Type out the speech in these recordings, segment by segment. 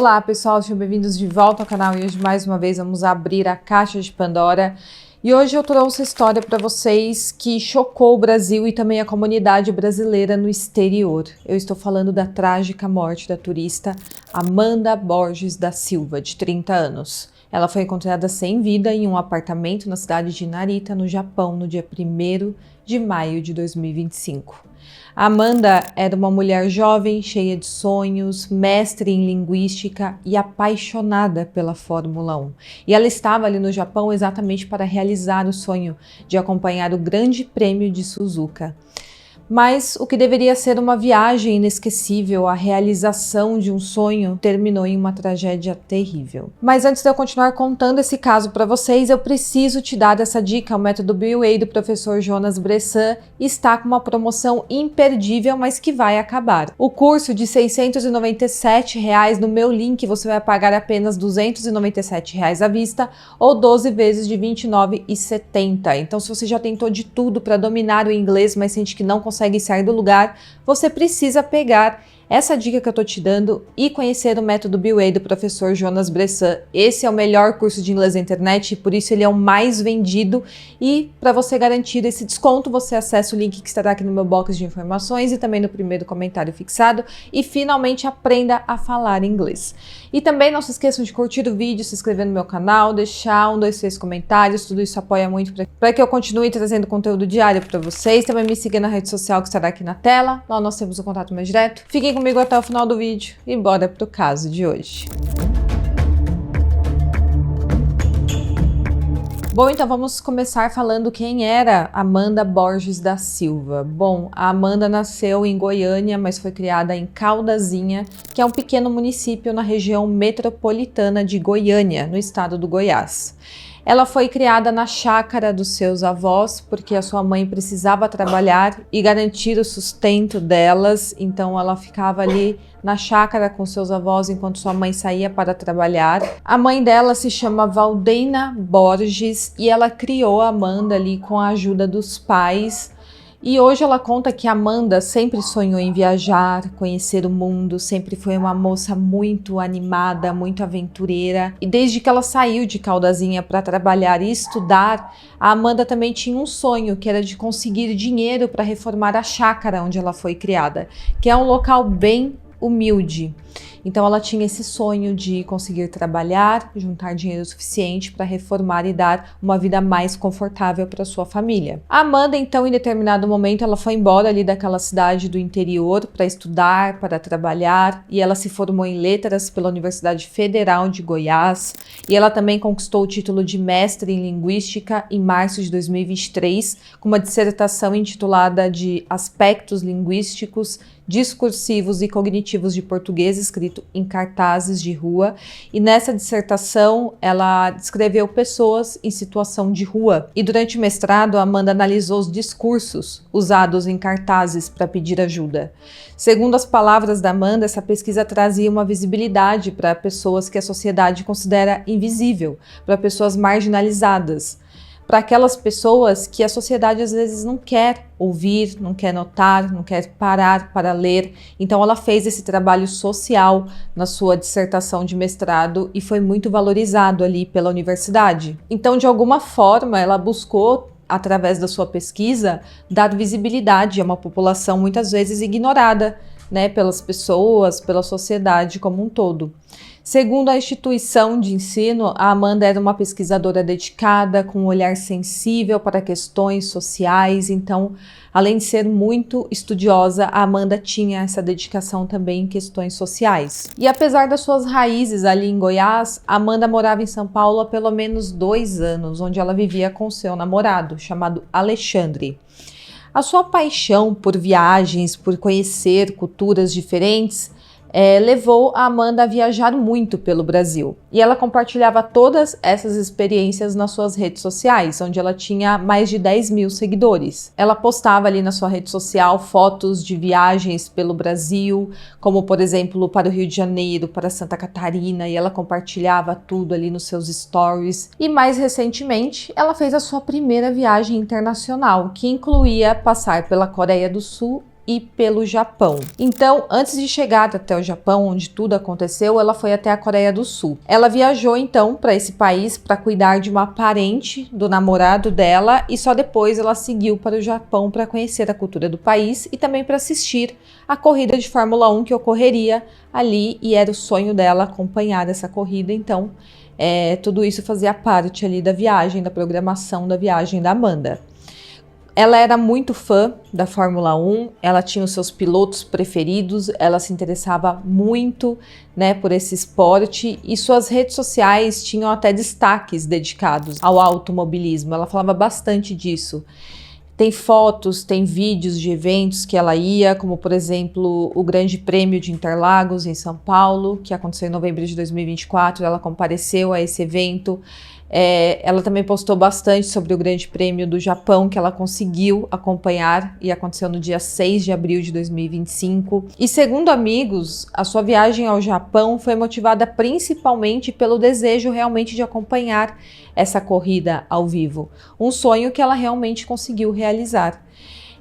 Olá pessoal, sejam bem-vindos de volta ao canal e hoje mais uma vez vamos abrir a caixa de Pandora. E hoje eu trouxe a história para vocês que chocou o Brasil e também a comunidade brasileira no exterior. Eu estou falando da trágica morte da turista Amanda Borges da Silva, de 30 anos. Ela foi encontrada sem vida em um apartamento na cidade de Narita, no Japão, no dia 1º de maio de 2025. A Amanda era uma mulher jovem, cheia de sonhos, mestre em linguística e apaixonada pela Fórmula 1. E ela estava ali no Japão exatamente para realizar o sonho de acompanhar o Grande Prêmio de Suzuka. Mas o que deveria ser uma viagem inesquecível, a realização de um sonho, terminou em uma tragédia terrível. Mas antes de eu continuar contando esse caso para vocês, eu preciso te dar essa dica. O método BWA do professor Jonas Bressan está com uma promoção imperdível, mas que vai acabar. O curso de R$ 697 no meu link, você vai pagar apenas R$ 297 à vista ou 12 vezes de R$ 29,70. Então, se você já tentou de tudo para dominar o inglês, mas sente que não consegue sair do lugar, você precisa pegar essa dica que eu tô te dando e conhecer o método BWA do professor Jonas Bressan. Esse é o melhor curso de inglês na internet e por isso ele é o mais vendido. E para você garantir esse desconto, você acessa o link que estará aqui no meu box de informações e também no primeiro comentário fixado e finalmente aprenda a falar inglês. E também não se esqueçam de curtir o vídeo, se inscrever no meu canal, deixar 1, 2, 3 comentários, tudo isso apoia muito para que eu continue trazendo conteúdo diário para vocês. Também me siga na rede social que estará aqui na tela, lá nós temos o contato mais direto. Fiquem comigo até o final do vídeo e bora pro caso de hoje. Bom, então vamos começar falando quem era Amanda Borges da Silva. Bom, a Amanda nasceu em Goiânia, mas foi criada em Caldazinha, que é um pequeno município na região metropolitana de Goiânia, no estado do Goiás. Ela foi criada na chácara dos seus avós, porque a sua mãe precisava trabalhar e garantir o sustento delas, então ela ficava ali na chácara com seus avós enquanto sua mãe saía para trabalhar. A mãe dela se chama Valdeina Borges e ela criou a Amanda ali com a ajuda dos pais. E hoje ela conta que a Amanda sempre sonhou em viajar, conhecer o mundo, sempre foi uma moça muito animada, muito aventureira. E desde que ela saiu de Caldazinha para trabalhar e estudar, a Amanda também tinha um sonho, que era de conseguir dinheiro para reformar a chácara onde ela foi criada, que é um local bem humilde. Então ela tinha esse sonho de conseguir trabalhar, juntar dinheiro suficiente para reformar e dar uma vida mais confortável para sua família. A Amanda, então, em determinado momento, ela foi embora ali daquela cidade do interior para estudar, para trabalhar, e ela se formou em letras pela Universidade Federal de Goiás, e ela também conquistou o título de mestre em linguística em março de 2023, com uma dissertação intitulada de Aspectos Linguísticos, Discursivos e Cognitivos de Português, escrito em cartazes de rua, e nessa dissertação ela descreveu pessoas em situação de rua. E durante o mestrado, a Amanda analisou os discursos usados em cartazes para pedir ajuda. Segundo as palavras da Amanda, essa pesquisa trazia uma visibilidade para pessoas que a sociedade considera invisível, para pessoas marginalizadas, para aquelas pessoas que a sociedade às vezes não quer ouvir, não quer notar, não quer parar para ler. Então ela fez esse trabalho social na sua dissertação de mestrado e foi muito valorizado ali pela universidade. Então, de alguma forma, ela buscou, através da sua pesquisa, dar visibilidade a uma população muitas vezes ignorada, né, pelas pessoas, pela sociedade como um todo. Segundo a instituição de ensino, a Amanda era uma pesquisadora dedicada, com um olhar sensível para questões sociais. Então, além de ser muito estudiosa, a Amanda tinha essa dedicação também em questões sociais. E apesar das suas raízes ali em Goiás, a Amanda morava em São Paulo há pelo menos 2 anos, onde ela vivia com seu namorado, chamado Alexandre. A sua paixão por viagens, por conhecer culturas diferentes, levou a Amanda a viajar muito pelo Brasil. E ela compartilhava todas essas experiências nas suas redes sociais, onde ela tinha mais de 10 mil seguidores. Ela postava ali na sua rede social fotos de viagens pelo Brasil, como por exemplo para o Rio de Janeiro, para Santa Catarina, e ela compartilhava tudo ali nos seus stories. E mais recentemente, ela fez a sua primeira viagem internacional, que incluía passar pela Coreia do Sul e pelo Japão. Então, antes de chegar até o Japão, onde tudo aconteceu, ela foi até a Coreia do Sul. Ela viajou então para esse país para cuidar de uma parente do namorado dela e só depois ela seguiu para o Japão para conhecer a cultura do país e também para assistir a corrida de Fórmula 1 que ocorreria ali, e era o sonho dela acompanhar essa corrida. Então, tudo isso fazia parte ali da viagem, da programação da viagem da Amanda. Ela era muito fã da Fórmula 1, ela tinha os seus pilotos preferidos, ela se interessava muito, né, por esse esporte, e suas redes sociais tinham até destaques dedicados ao automobilismo. Ela falava bastante disso. Tem fotos, tem vídeos de eventos que ela ia, como por exemplo o Grande Prêmio de Interlagos em São Paulo, que aconteceu em novembro de 2024, ela compareceu a esse evento. Ela também postou bastante sobre o Grande Prêmio do Japão, que ela conseguiu acompanhar e aconteceu no dia 6 de abril de 2025. E segundo amigos, a sua viagem ao Japão foi motivada principalmente pelo desejo realmente de acompanhar essa corrida ao vivo. Um sonho que ela realmente conseguiu realizar.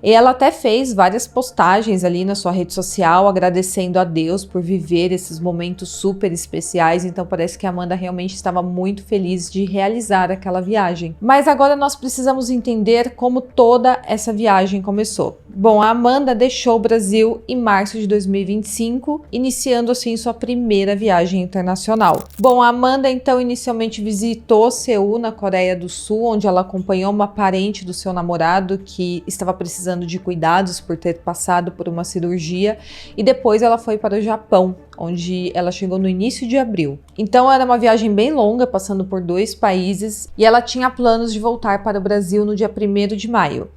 E ela até fez várias postagens ali na sua rede social, agradecendo a Deus por viver esses momentos super especiais. Então parece que a Amanda realmente estava muito feliz de realizar aquela viagem. Mas agora nós precisamos entender como toda essa viagem começou. Bom, a Amanda deixou o Brasil em março de 2025, iniciando assim sua primeira viagem internacional. Bom, a Amanda então inicialmente visitou Seul, na Coreia do Sul, onde ela acompanhou uma parente do seu namorado que estava precisando de cuidados por ter passado por uma cirurgia, e depois ela foi para o Japão, onde ela chegou no início de abril. Então era uma viagem bem longa, passando por 2 países, e ela tinha planos de voltar para o Brasil no dia 1º de maio.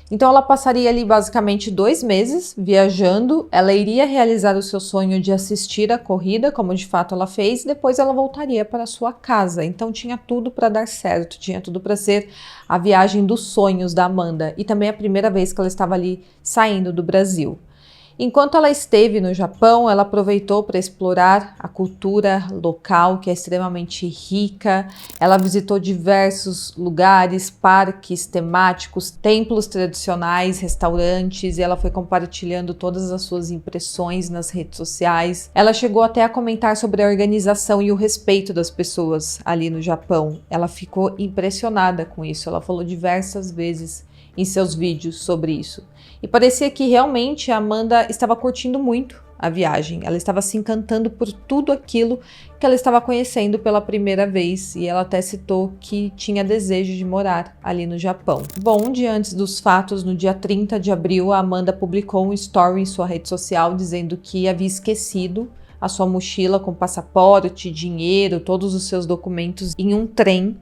Então ela passaria ali basicamente 2 meses viajando, ela iria realizar o seu sonho de assistir a corrida, como de fato ela fez, e depois ela voltaria para a sua casa. Então tinha tudo para dar certo, tinha tudo para ser a viagem dos sonhos da Amanda, e também a primeira vez que ela estava ali saindo do Brasil. Enquanto ela esteve no Japão, ela aproveitou para explorar a cultura local, que é extremamente rica. Ela visitou diversos lugares, parques temáticos, templos tradicionais, restaurantes, e ela foi compartilhando todas as suas impressões nas redes sociais. Ela chegou até a comentar sobre a organização e o respeito das pessoas ali no Japão. Ela ficou impressionada com isso, ela falou diversas vezes em seus vídeos sobre isso. E parecia que realmente a Amanda estava curtindo muito a viagem. Ela estava se encantando por tudo aquilo que ela estava conhecendo pela primeira vez. E ela até citou que tinha desejo de morar ali no Japão. Bom, um dia antes dos fatos, no dia 30 de abril, a Amanda publicou um story em sua rede social dizendo que havia esquecido a sua mochila com passaporte, dinheiro, todos os seus documentos em um trem.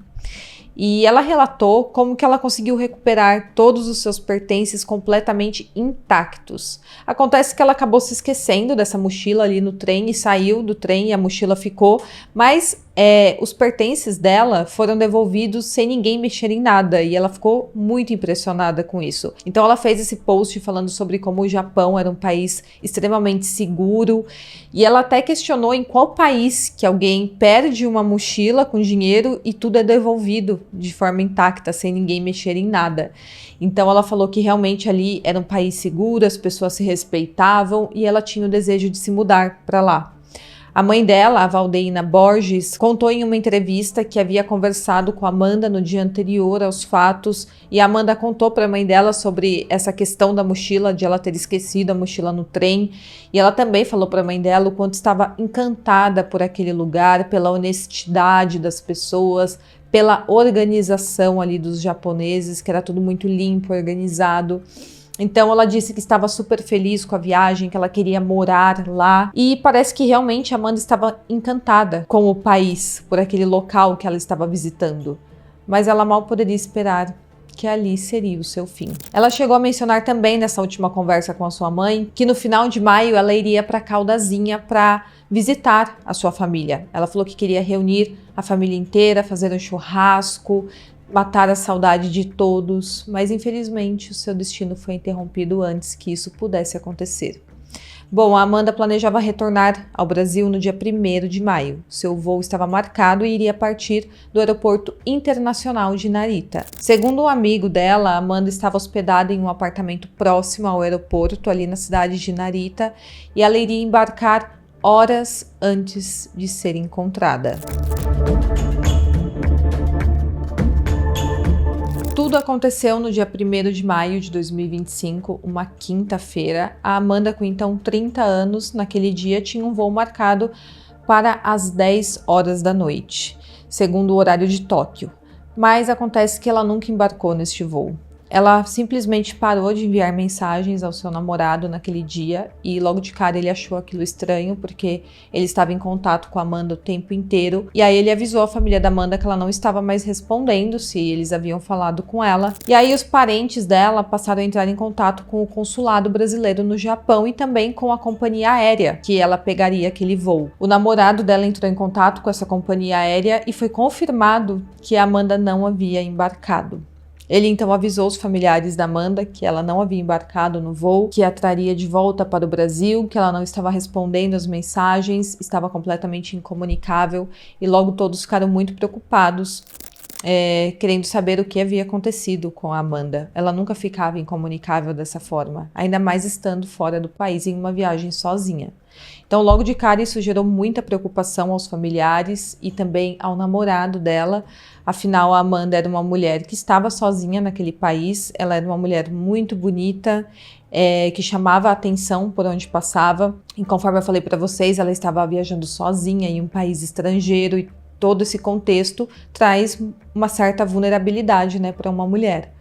E ela relatou como que ela conseguiu recuperar todos os seus pertences completamente intactos. Acontece que ela acabou se esquecendo dessa mochila ali no trem e saiu do trem e a mochila ficou, mas os pertences dela foram devolvidos sem ninguém mexer em nada, e ela ficou muito impressionada com isso. Então ela fez esse post falando sobre como o Japão era um país extremamente seguro, e ela até questionou em qual país que alguém perde uma mochila com dinheiro e tudo é devolvido de forma intacta, sem ninguém mexer em nada. Então ela falou que realmente ali era um país seguro, as pessoas se respeitavam, e ela tinha o desejo de se mudar para lá. A mãe dela, a Valdeina Borges, contou em uma entrevista que havia conversado com a Amanda no dia anterior aos fatos, e a Amanda contou para a mãe dela sobre essa questão da mochila, de ela ter esquecido a mochila no trem, e ela também falou para a mãe dela o quanto estava encantada por aquele lugar, pela honestidade das pessoas, pela organização ali dos japoneses, que era tudo muito limpo, organizado. Então ela disse que estava super feliz com a viagem, que ela queria morar lá, e parece que realmente a Amanda estava encantada com o país, por aquele local que ela estava visitando. Mas ela mal poderia esperar que ali seria o seu fim. Ela chegou a mencionar também nessa última conversa com a sua mãe que no final de maio ela iria para Caldazinha para visitar a sua família. Ela falou que queria reunir a família inteira, fazer um churrasco, matar a saudade de todos, mas infelizmente o seu destino foi interrompido antes que isso pudesse acontecer. Bom, a Amanda planejava retornar ao Brasil no dia 1º de maio. Seu voo estava marcado e iria partir do Aeroporto Internacional de Narita. Segundo um amigo dela, a Amanda estava hospedada em um apartamento próximo ao aeroporto, ali na cidade de Narita, e ela iria embarcar horas antes de ser encontrada. Tudo aconteceu no dia 1º de maio de 2025, uma quinta-feira. A Amanda, com então 30 anos, naquele dia tinha um voo marcado para as 10 horas da noite, segundo o horário de Tóquio. Mas acontece que ela nunca embarcou neste voo. Ela simplesmente parou de enviar mensagens ao seu namorado naquele dia e logo de cara ele achou aquilo estranho porque ele estava em contato com a Amanda o tempo inteiro. E aí ele avisou a família da Amanda que ela não estava mais respondendo se eles haviam falado com ela. E aí os parentes dela passaram a entrar em contato com o consulado brasileiro no Japão e também com a companhia aérea que ela pegaria aquele voo. O namorado dela entrou em contato com essa companhia aérea e foi confirmado que a Amanda não havia embarcado. Ele então avisou os familiares da Amanda que ela não havia embarcado no voo, que a traria de volta para o Brasil, que ela não estava respondendo as mensagens, estava completamente incomunicável e logo todos ficaram muito preocupados, querendo saber o que havia acontecido com a Amanda. Ela nunca ficava incomunicável dessa forma, ainda mais estando fora do país em uma viagem sozinha. Então, logo de cara, isso gerou muita preocupação aos familiares e também ao namorado dela. Afinal, a Amanda era uma mulher que estava sozinha naquele país, ela era uma mulher muito bonita, que chamava a atenção por onde passava. E conforme eu falei para vocês, ela estava viajando sozinha em um país estrangeiro e todo esse contexto traz uma certa vulnerabilidade, né, para uma mulher.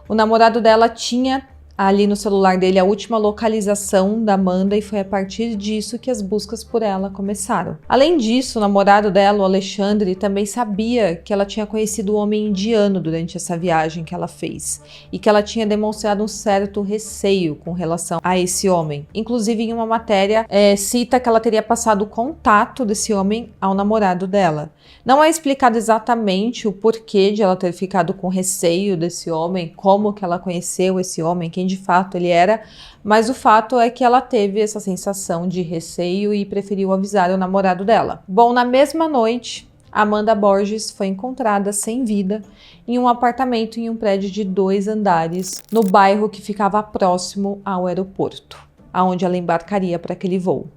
O namorado dela tinha ali no celular dele a última localização da Amanda e foi a partir disso que as buscas por ela começaram. Além disso, o namorado dela, o Alexandre, também sabia que ela tinha conhecido um homem indiano durante essa viagem que ela fez e que ela tinha demonstrado um certo receio com relação a esse homem. Inclusive, em uma matéria, cita que ela teria passado o contato desse homem ao namorado dela. Não é explicado exatamente o porquê de ela ter ficado com receio desse homem, como que ela conheceu esse homem, quem de fato ele era, mas o fato é que ela teve essa sensação de receio e preferiu avisar o namorado dela. Bom, na mesma noite, Amanda Borges foi encontrada sem vida em um apartamento em um prédio de 2 andares no bairro que ficava próximo ao aeroporto, aonde ela embarcaria para aquele voo.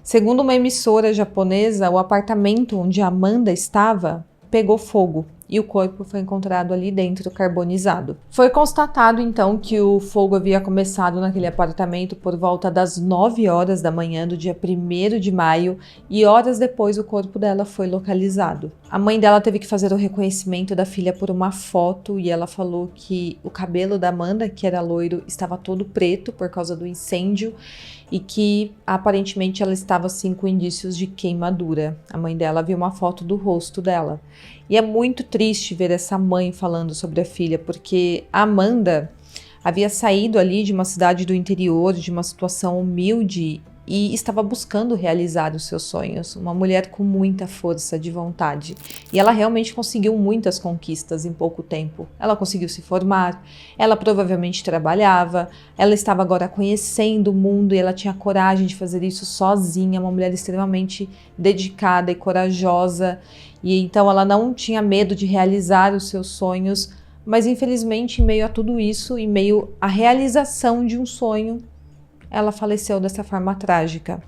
Segundo uma emissora japonesa, o apartamento onde Amanda estava pegou fogo e o corpo foi encontrado ali dentro, carbonizado. Foi constatado então que o fogo havia começado naquele apartamento por volta das 9 horas da manhã do dia 1º de maio e horas depois o corpo dela foi localizado. A mãe dela teve que fazer o reconhecimento da filha por uma foto e ela falou que o cabelo da Amanda, que era loiro, estava todo preto por causa do incêndio e que aparentemente ela estava assim com indícios de queimadura. A mãe dela viu uma foto do rosto dela. E é muito triste ver essa mãe falando sobre a filha, porque a Amanda havia saído ali de uma cidade do interior, de uma situação humilde e estava buscando realizar os seus sonhos. Uma mulher com muita força de vontade. E ela realmente conseguiu muitas conquistas em pouco tempo. Ela conseguiu se formar, ela provavelmente trabalhava, ela estava agora conhecendo o mundo e ela tinha coragem de fazer isso sozinha, uma mulher extremamente dedicada e corajosa. E então ela não tinha medo de realizar os seus sonhos, mas infelizmente em meio a tudo isso, em meio à realização de um sonho, ela faleceu dessa forma trágica.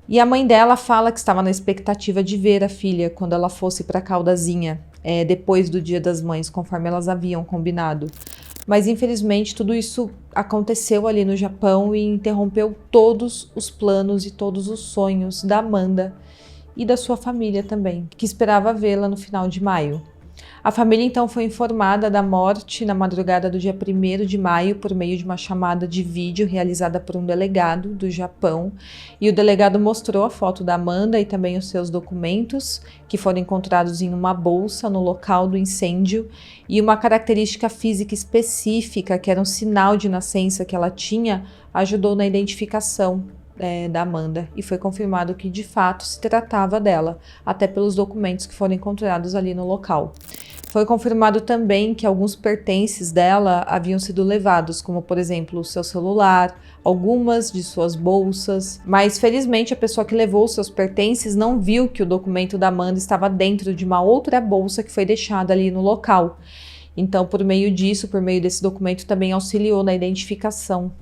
E a mãe dela fala que estava na expectativa de ver a filha quando ela fosse para Caldazinha, depois do Dia das Mães, conforme elas haviam combinado. Mas infelizmente tudo isso aconteceu ali no Japão e interrompeu todos os planos e todos os sonhos da Amanda e da sua família também, que esperava vê-la no final de maio. A família então foi informada da morte na madrugada do dia 1º de maio por meio de uma chamada de vídeo realizada por um delegado do Japão, e o delegado mostrou a foto da Amanda e também os seus documentos, que foram encontrados em uma bolsa no local do incêndio, e uma característica física específica, que era um sinal de nascença que ela tinha, ajudou na identificação da Amanda, e foi confirmado que de fato se tratava dela, até pelos documentos que foram encontrados ali no local. Foi confirmado também que alguns pertences dela haviam sido levados, como por exemplo o seu celular, algumas de suas bolsas, mas felizmente a pessoa que levou os seus pertences não viu que o documento da Amanda estava dentro de uma outra bolsa que foi deixada ali no local. Então, por meio desse documento também auxiliou na identificação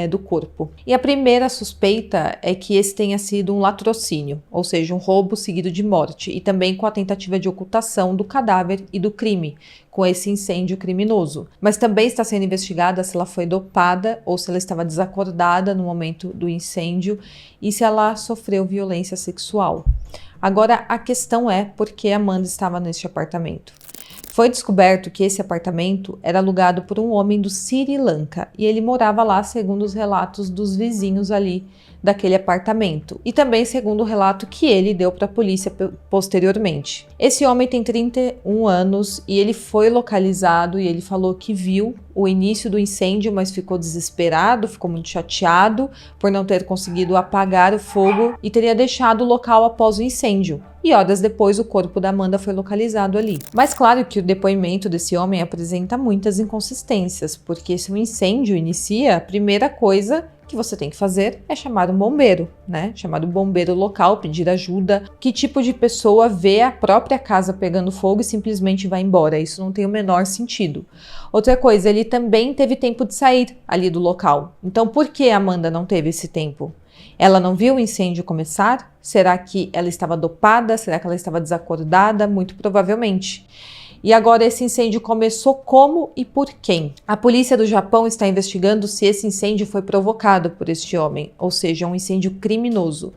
do corpo. E a primeira suspeita é que esse tenha sido um latrocínio, ou seja, um roubo seguido de morte, e também com a tentativa de ocultação do cadáver e do crime, com esse incêndio criminoso. Mas também está sendo investigada se ela foi dopada ou se ela estava desacordada no momento do incêndio e se ela sofreu violência sexual. Agora, a questão é por que Amanda estava neste apartamento. Foi descoberto que esse apartamento era alugado por um homem do Sri Lanka e ele morava lá, segundo os relatos dos vizinhos ali daquele apartamento e também segundo o relato que ele deu para a polícia posteriormente. Esse homem tem 31 anos e ele foi localizado e ele falou que viu o início do incêndio, mas ficou desesperado, ficou muito chateado por não ter conseguido apagar o fogo e teria deixado o local após o incêndio. E horas depois o corpo da Amanda foi localizado ali. Mas claro que o depoimento desse homem apresenta muitas inconsistências, porque se um incêndio inicia, a primeira coisa que você tem que fazer é chamar um bombeiro, né? Chamar o bombeiro local, pedir ajuda. Que tipo de pessoa vê a própria casa pegando fogo e simplesmente vai embora? Isso não tem o menor sentido. Outra coisa, ele também teve tempo de sair ali do local. Então, por que a Amanda não teve esse tempo? Ela não viu o incêndio começar? Será que ela estava dopada? Será que ela estava desacordada? Muito provavelmente. E agora esse incêndio começou como e por quem? A polícia do Japão está investigando se esse incêndio foi provocado por este homem, ou seja, um incêndio criminoso.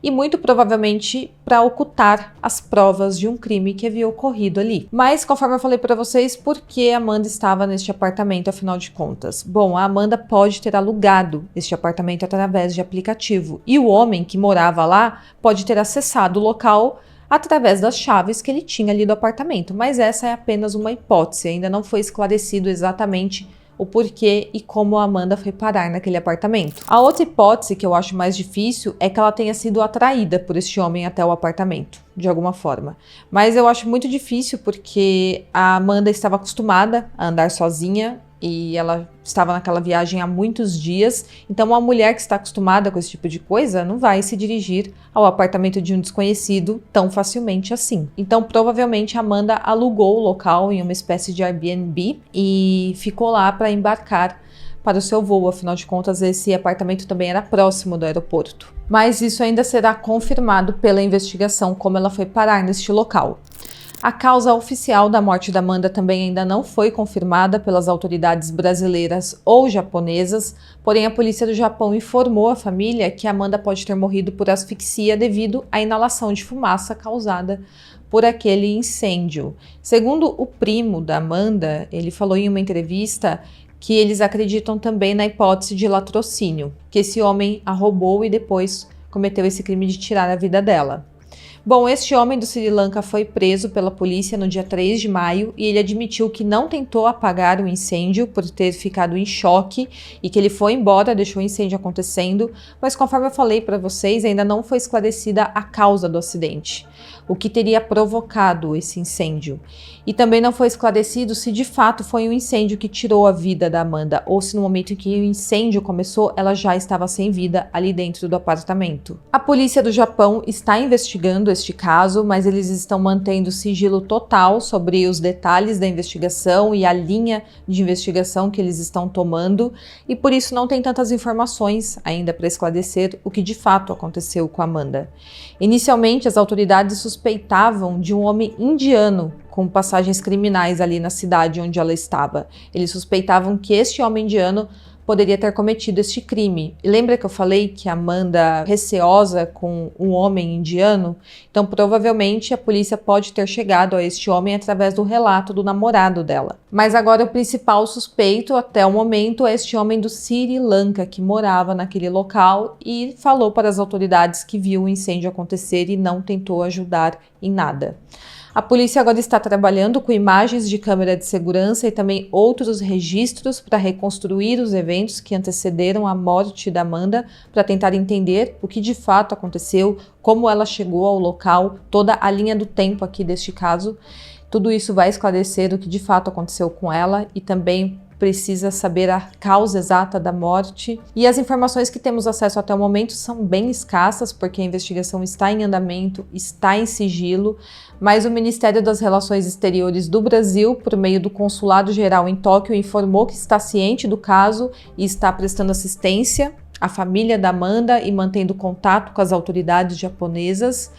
E muito provavelmente para ocultar as provas de um crime que havia ocorrido ali. Mas, conforme eu falei para vocês, por que a Amanda estava neste apartamento, afinal de contas? Bom, a Amanda pode ter alugado este apartamento através de aplicativo. E o homem que morava lá pode ter acessado o local através das chaves que ele tinha ali do apartamento. Mas essa é apenas uma hipótese, ainda não foi esclarecido exatamente o porquê e como a Amanda foi parar naquele apartamento. A outra hipótese que eu acho mais difícil é que ela tenha sido atraída por este homem até o apartamento, de alguma forma. Mas eu acho muito difícil porque a Amanda estava acostumada a andar sozinha e ela estava naquela viagem há muitos dias, então uma mulher que está acostumada com esse tipo de coisa não vai se dirigir ao apartamento de um desconhecido tão facilmente assim. Então provavelmente a Amanda alugou o local em uma espécie de Airbnb e ficou lá para embarcar para o seu voo, afinal de contas esse apartamento também era próximo do aeroporto. Mas isso ainda será confirmado pela investigação como ela foi parar neste local. A causa oficial da morte da Amanda também ainda não foi confirmada pelas autoridades brasileiras ou japonesas, porém a polícia do Japão informou a família que Amanda pode ter morrido por asfixia devido à inalação de fumaça causada por aquele incêndio. Segundo o primo da Amanda, ele falou em uma entrevista que eles acreditam também na hipótese de latrocínio, que esse homem a roubou e depois cometeu esse crime de tirar a vida dela. Bom, este homem do Sri Lanka foi preso pela polícia no dia 3 de maio e ele admitiu que não tentou apagar o incêndio por ter ficado em choque e que ele foi embora, deixou o incêndio acontecendo, mas conforme eu falei para vocês, ainda não foi esclarecida a causa do acidente, o que teria provocado esse incêndio. E também não foi esclarecido se de fato foi um incêndio que tirou a vida da Amanda ou se no momento em que o incêndio começou, ela já estava sem vida ali dentro do apartamento. A polícia do Japão está investigando este caso, mas eles estão mantendo sigilo total sobre os detalhes da investigação e a linha de investigação que eles estão tomando, e por isso não tem tantas informações ainda para esclarecer o que de fato aconteceu com a Amanda. Inicialmente, as autoridades suspeitavam de um homem indiano com passagens criminais ali na cidade onde ela estava. Eles suspeitavam que este homem indiano poderia ter cometido este crime. E lembra que eu falei que a Amanda receosa com um homem indiano? Então, provavelmente, a polícia pode ter chegado a este homem através do relato do namorado dela. Mas agora o principal suspeito, até o momento, é este homem do Sri Lanka, que morava naquele local e falou para as autoridades que viu o incêndio acontecer e não tentou ajudar em nada. A polícia agora está trabalhando com imagens de câmera de segurança e também outros registros para reconstruir os eventos que antecederam a morte da Amanda, para tentar entender o que de fato aconteceu, como ela chegou ao local, toda a linha do tempo aqui deste caso. Tudo isso vai esclarecer o que de fato aconteceu com ela e também precisa saber a causa exata da morte. E as informações que temos acesso até o momento são bem escassas, porque a investigação está em andamento, está em sigilo, mas o Ministério das Relações Exteriores do Brasil, por meio do Consulado Geral em Tóquio, informou que está ciente do caso e está prestando assistência à família da Amanda e mantendo contato com as autoridades japonesas.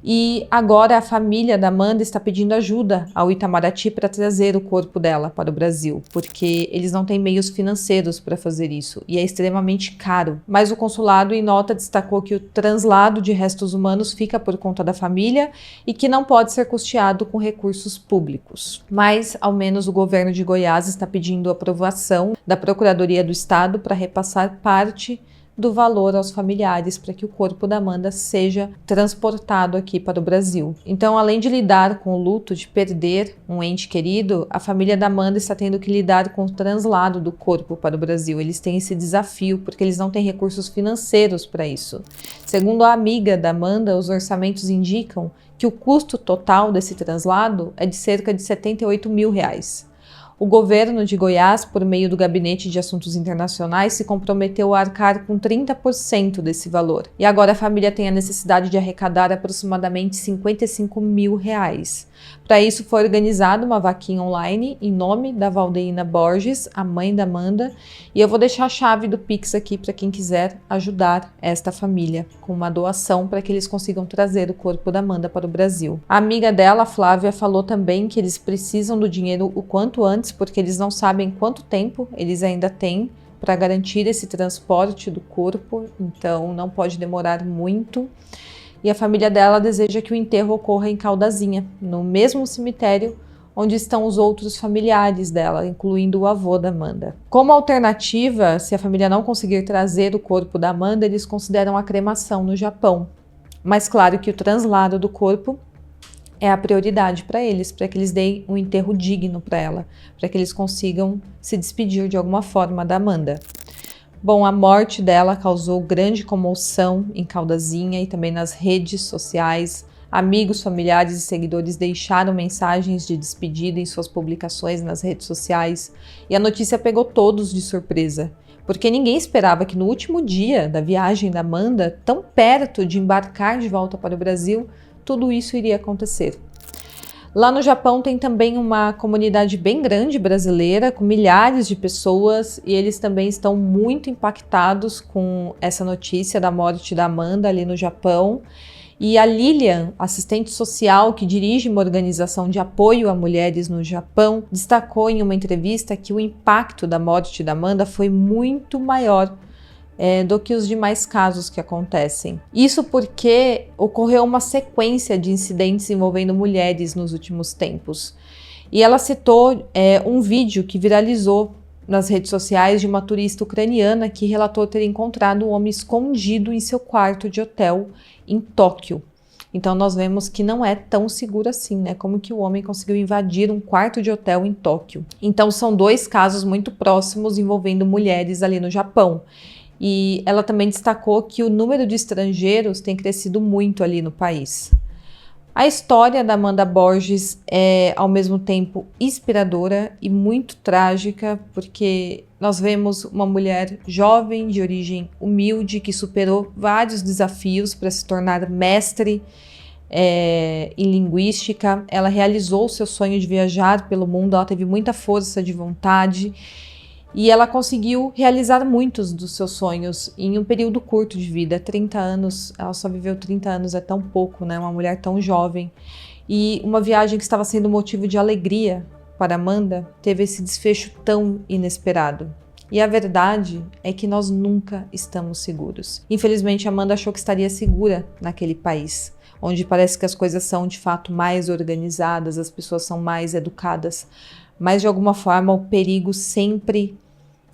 E agora a família da Amanda está pedindo ajuda ao Itamaraty para trazer o corpo dela para o Brasil, porque eles não têm meios financeiros para fazer isso e é extremamente caro. Mas o consulado, em nota, destacou que o translado de restos humanos fica por conta da família e que não pode ser custeado com recursos públicos. Mas, ao menos, o governo de Goiás está pedindo aprovação da Procuradoria do Estado para repassar parte do valor aos familiares para que o corpo da Amanda seja transportado aqui para o Brasil. Então, além de lidar com o luto de perder um ente querido, a família da Amanda está tendo que lidar com o translado do corpo para o Brasil. Eles têm esse desafio porque eles não têm recursos financeiros para isso. Segundo a amiga da Amanda, os orçamentos indicam que o custo total desse translado é de cerca de R$78 mil. O governo de Goiás, por meio do Gabinete de Assuntos Internacionais, se comprometeu a arcar com 30% desse valor. E agora a família tem a necessidade de arrecadar aproximadamente R$55 mil. Para isso foi organizada uma vaquinha online em nome da Valdeína Borges, a mãe da Amanda, e eu vou deixar a chave do Pix aqui para quem quiser ajudar esta família com uma doação para que eles consigam trazer o corpo da Amanda para o Brasil. A amiga dela, Flávia, falou também que eles precisam do dinheiro o quanto antes, porque eles não sabem quanto tempo eles ainda têm para garantir esse transporte do corpo, então não pode demorar muito. E a família dela deseja que o enterro ocorra em Caldazinha, no mesmo cemitério onde estão os outros familiares dela, incluindo o avô da Amanda. Como alternativa, se a família não conseguir trazer o corpo da Amanda, eles consideram a cremação no Japão. Mas claro que o translado do corpo é a prioridade para eles, para que eles deem um enterro digno para ela, para que eles consigam se despedir de alguma forma da Amanda. Bom, a morte dela causou grande comoção em Caldazinha e também nas redes sociais. Amigos, familiares e seguidores deixaram mensagens de despedida em suas publicações nas redes sociais e a notícia pegou todos de surpresa, porque ninguém esperava que no último dia da viagem da Amanda, tão perto de embarcar de volta para o Brasil, tudo isso iria acontecer. Lá no Japão tem também uma comunidade bem grande brasileira, com milhares de pessoas, e eles também estão muito impactados com essa notícia da morte da Amanda ali no Japão. E a Lilian, assistente social que dirige uma organização de apoio a mulheres no Japão, destacou em uma entrevista que o impacto da morte da Amanda foi muito maior do que os demais casos que acontecem. Isso porque ocorreu uma sequência de incidentes envolvendo mulheres nos últimos tempos. E ela citou um vídeo que viralizou nas redes sociais de uma turista ucraniana que relatou ter encontrado um homem escondido em seu quarto de hotel em Tóquio. Então nós vemos que não é tão seguro assim, né? Como que o homem conseguiu invadir um quarto de hotel em Tóquio. Então são dois casos muito próximos envolvendo mulheres ali no Japão. E ela também destacou que o número de estrangeiros tem crescido muito ali no país. A história da Amanda Borges é, ao mesmo tempo, inspiradora e muito trágica, porque nós vemos uma mulher jovem, de origem humilde, que superou vários desafios para se tornar mestre em linguística. Ela realizou o seu sonho de viajar pelo mundo, ela teve muita força de vontade, e ela conseguiu realizar muitos dos seus sonhos em um período curto de vida, 30 anos, ela só viveu 30 anos, é tão pouco, né? Uma mulher tão jovem. E uma viagem que estava sendo motivo de alegria para Amanda, teve esse desfecho tão inesperado. E a verdade é que nós nunca estamos seguros. Infelizmente, Amanda achou que estaria segura naquele país, onde parece que as coisas são de fato mais organizadas, as pessoas são mais educadas, mas de alguma forma o perigo sempre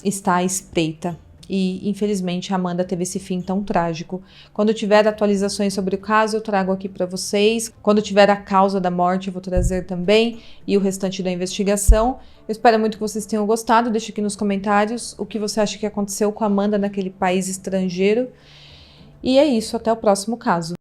está à espreita. E infelizmente a Amanda teve esse fim tão trágico. Quando tiver atualizações sobre o caso, eu trago aqui para vocês. Quando tiver a causa da morte, eu vou trazer também, e o restante da investigação. Eu espero muito que vocês tenham gostado. Deixe aqui nos comentários o que você acha que aconteceu com a Amanda naquele país estrangeiro. E é isso, até o próximo caso.